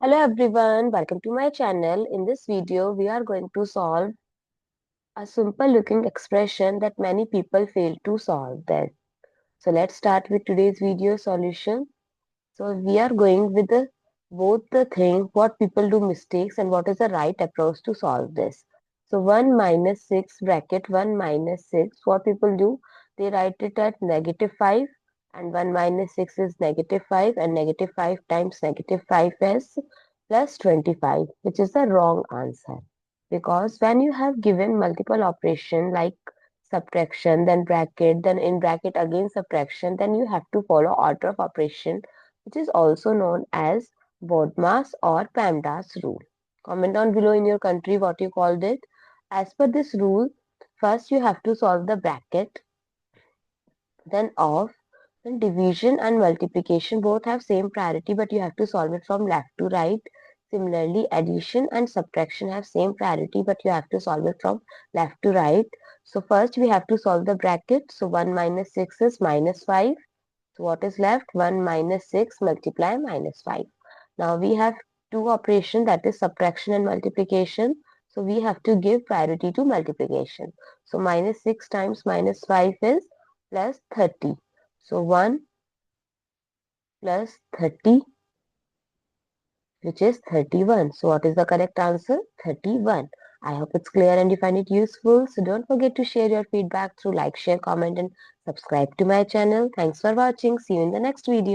Hello everyone, welcome to my channel. In this video, we are going to solve a simple looking expression that many people fail to solve that. So let's start with today's video solution. So we are going with both the thing, what people do mistakes and what is the right approach to solve this. So 1 minus 6 bracket 1 minus 6, what people do? They write it at negative 5 and 1 minus 6 is negative 5 and negative 5 times negative 5 is plus 25, which is the wrong answer. Because when you have given multiple operation like subtraction, then bracket, then in bracket again subtraction, then you have to follow order of operation, which is also known as BODMAS or PEMDAS rule. Comment down below in your country what you called it. As per this rule, first you have to solve the bracket, then of, then division and multiplication both have same priority, but you have to solve it from left to right. Similarly, addition and subtraction have same priority, but you have to solve it from left to right. So first we have to solve the bracket. So 1 minus 6 is minus 5. So what is left? 1 minus 6 multiply minus 5. Now we have two operations, that is subtraction and multiplication. So we have to give priority to multiplication. So minus 6 times minus 5 is plus 30. So 1 plus 30, which is 31. So what is the correct answer? 31. I hope it's clear and you find it useful. So don't forget to share your feedback through like, share, comment and subscribe to my channel. Thanks for watching. See you in the next video.